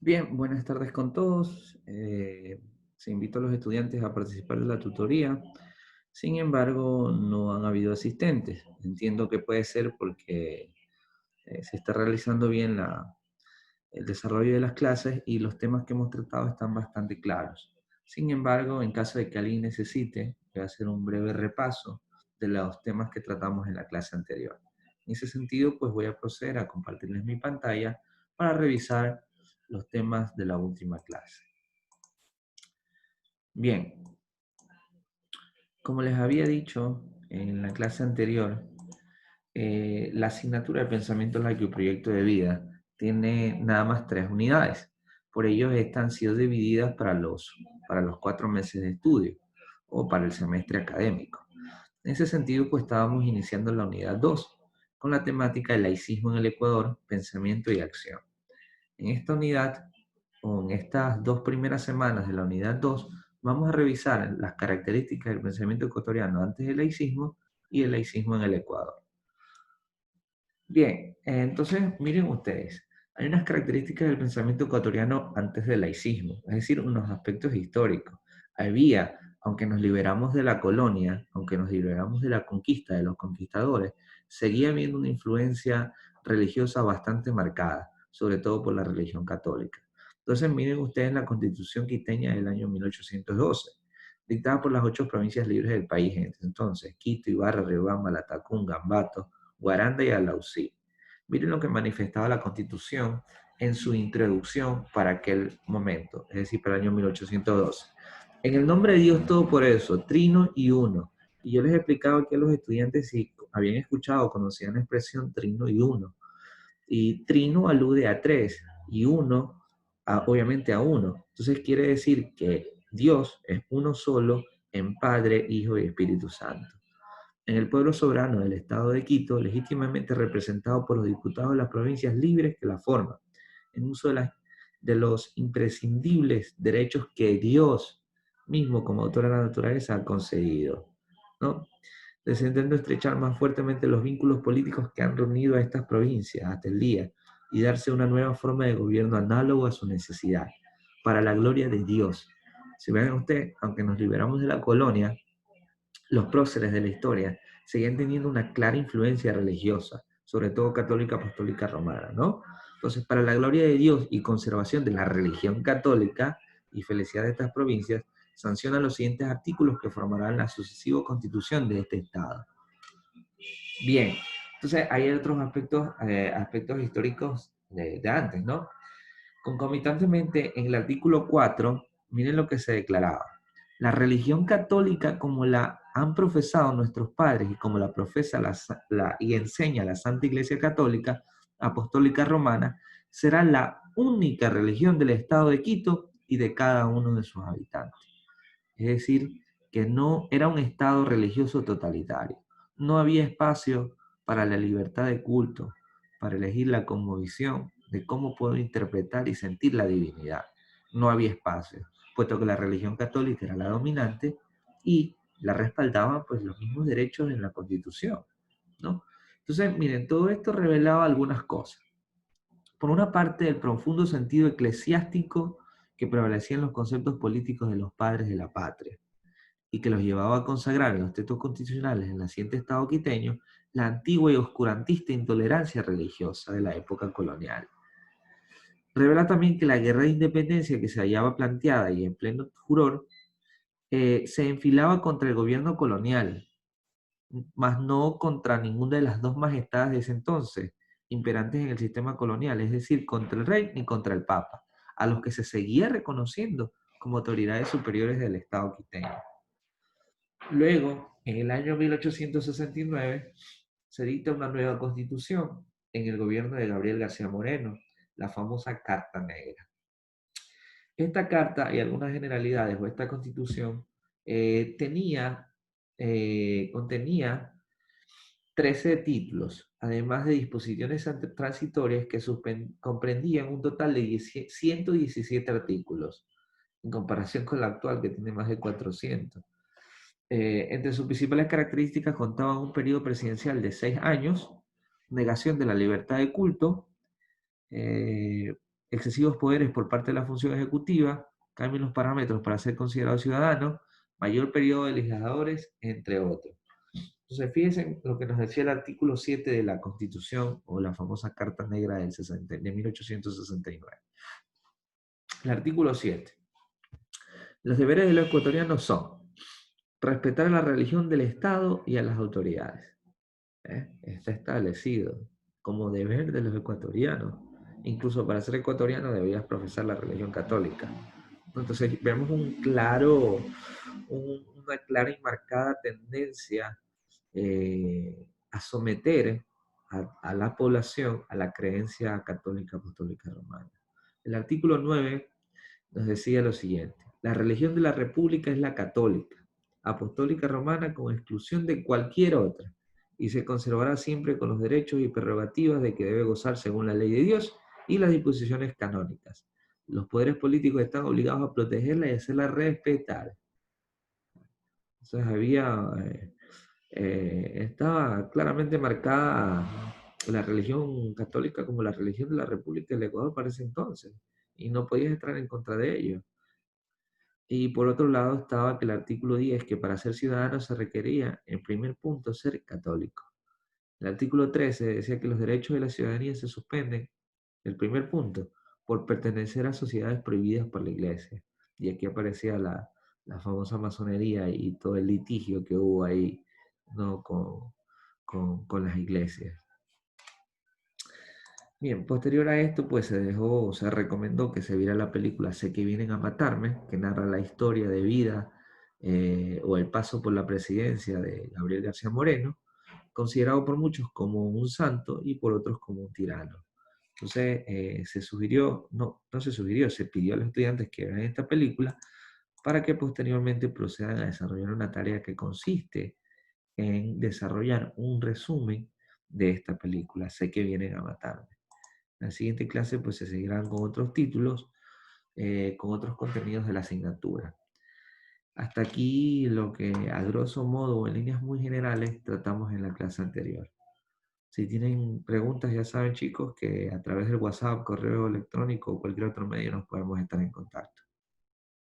Bien, buenas tardes con todos. Se invitó a los estudiantes a participar de la tutoría. Sin embargo, no han habido asistentes. Entiendo que puede ser porque se está realizando bien el desarrollo de las clases y los temas que hemos tratado están bastante claros. Sin embargo, en caso de que alguien necesite, voy a hacer un breve repaso de los temas que tratamos en la clase anterior. En ese sentido, pues voy a proceder a compartirles mi pantalla para revisar los temas de la última clase. Bien, como les había dicho en la clase anterior, la asignatura de pensamiento laico y proyecto de vida tiene nada más 3 unidades. Por ello, estas han sido divididas para los 4 meses de estudio o para el semestre académico. En ese sentido, pues estábamos iniciando la unidad 2 con la temática del laicismo en el Ecuador, pensamiento y acción. En esta unidad, o en estas 2 primeras semanas de la unidad 2, vamos a revisar las características del pensamiento ecuatoriano antes del laicismo y el laicismo en el Ecuador. Bien, entonces miren ustedes, hay unas características del pensamiento ecuatoriano antes del laicismo, es decir, unos aspectos históricos. Había, aunque nos liberamos de la colonia, aunque nos liberamos de la conquista, de los conquistadores, seguía habiendo una influencia religiosa bastante marcada, sobre todo por la religión católica. Entonces miren ustedes la Constitución quiteña del año 1812, dictada por las 8 provincias libres del país en ese entonces: Quito, Ibarra, Riobamba, Latacunga, Ambato, Guaranda y Alausí. Miren lo que manifestaba la Constitución en su introducción para aquel momento, es decir, para el año 1812. En el nombre de Dios todo por eso, trino y uno. Y yo les he explicado aquí a los estudiantes si habían escuchado o conocían la expresión trino y uno. Y trino alude a tres y uno, obviamente a uno. Entonces quiere decir que Dios es uno solo en Padre, Hijo y Espíritu Santo. En el pueblo soberano del Estado de Quito, legítimamente representado por los diputados de las provincias libres que la forman, en uso de los imprescindibles derechos que Dios mismo, como autor de la naturaleza, ha concedido, ¿no? Descendiendo estrechar más fuertemente los vínculos políticos que han reunido a estas provincias hasta el día y darse una nueva forma de gobierno análogo a su necesidad, para la gloria de Dios. Si ven ustedes, aunque nos liberamos de la colonia, los próceres de la historia seguían teniendo una clara influencia religiosa, sobre todo católica apostólica romana, ¿no? Entonces, para la gloria de Dios y conservación de la religión católica y felicidad de estas provincias, sanciona los siguientes artículos que formarán la sucesiva constitución de este Estado. Bien, entonces hay otros aspectos históricos de antes, ¿no? Concomitantemente, en el artículo 4, miren lo que se declaraba. La religión católica, como la han profesado nuestros padres y como la profesa y enseña la Santa Iglesia Católica Apostólica Romana, será la única religión del Estado de Quito y de cada uno de sus habitantes. Es decir, que no era un Estado religioso totalitario. No había espacio para la libertad de culto, para elegir la cosmovisión de cómo puedo interpretar y sentir la divinidad. No había espacio, puesto que la religión católica era la dominante y la respaldaban pues los mismos derechos en la Constitución, ¿no? Entonces, miren, todo esto revelaba algunas cosas. Por una parte, el profundo sentido eclesiástico que prevalecía en los conceptos políticos de los padres de la patria y que los llevaba a consagrar en los textos constitucionales del naciente Estado quiteño la antigua y oscurantista intolerancia religiosa de la época colonial. Revela también que la guerra de independencia que se hallaba planteada y en pleno furor se enfilaba contra el gobierno colonial, mas no contra ninguna de las dos majestades de ese entonces, imperantes en el sistema colonial, es decir, contra el rey ni contra el papa, a los que se seguía reconociendo como autoridades superiores del Estado quiteño. Luego, en el año 1869, se dicta una nueva constitución en el gobierno de Gabriel García Moreno, la famosa Carta Negra. Esta carta y algunas generalidades o esta constitución contenía 13 títulos, además de disposiciones transitorias que comprendían un total de 117 artículos, en comparación con la actual que tiene más de 400. Entre sus principales características contaban un periodo presidencial de 6 años, negación de la libertad de culto, el excesivos poderes por parte de la función ejecutiva, cambian los parámetros para ser considerado ciudadano, mayor periodo de legisladores, entre otros. Entonces, fíjense lo que nos decía el artículo 7 de la Constitución, o la famosa Carta Negra de 1869. El artículo 7. Los deberes de los ecuatorianos son respetar la religión del Estado y a las autoridades. Está establecido como deber de los ecuatorianos. Incluso para ser ecuatoriano debías profesar la religión católica. Entonces vemos una clara y marcada tendencia a someter a la población a la creencia católica apostólica romana. El artículo 9 nos decía lo siguiente: la religión de la república es la católica, apostólica romana, con exclusión de cualquier otra, y se conservará siempre con los derechos y prerrogativas de que debe gozar según la ley de Dios y las disposiciones canónicas. Los poderes políticos están obligados a protegerla y hacerla respetar. Entonces estaba claramente marcada la religión católica como la religión de la República del Ecuador para ese entonces, y no podías entrar en contra de ello. Y por otro lado estaba que el artículo 10, que para ser ciudadano se requería, en primer punto, ser católico. El artículo 13 decía que los derechos de la ciudadanía se suspenden, el primer punto, por pertenecer a sociedades prohibidas por la Iglesia. Y aquí aparecía la famosa masonería y todo el litigio que hubo ahí, ¿no? con las iglesias. Bien, posterior a esto, pues se recomendó que se viera la película Sé que vienen a matarme, que narra la historia de vida o el paso por la presidencia de Gabriel García Moreno, considerado por muchos como un santo y por otros como un tirano. Entonces se sugirió, no se sugirió, se pidió a los estudiantes que vean esta película para que posteriormente procedan a desarrollar una tarea que consiste en desarrollar un resumen de esta película, Sé que vienen a matarme. En la siguiente clase pues se seguirán con otros títulos, con otros contenidos de la asignatura. Hasta aquí lo que a grosso modo o en líneas muy generales tratamos en la clase anterior. Si tienen preguntas, ya saben chicos que a través del WhatsApp, correo electrónico o cualquier otro medio nos podemos estar en contacto.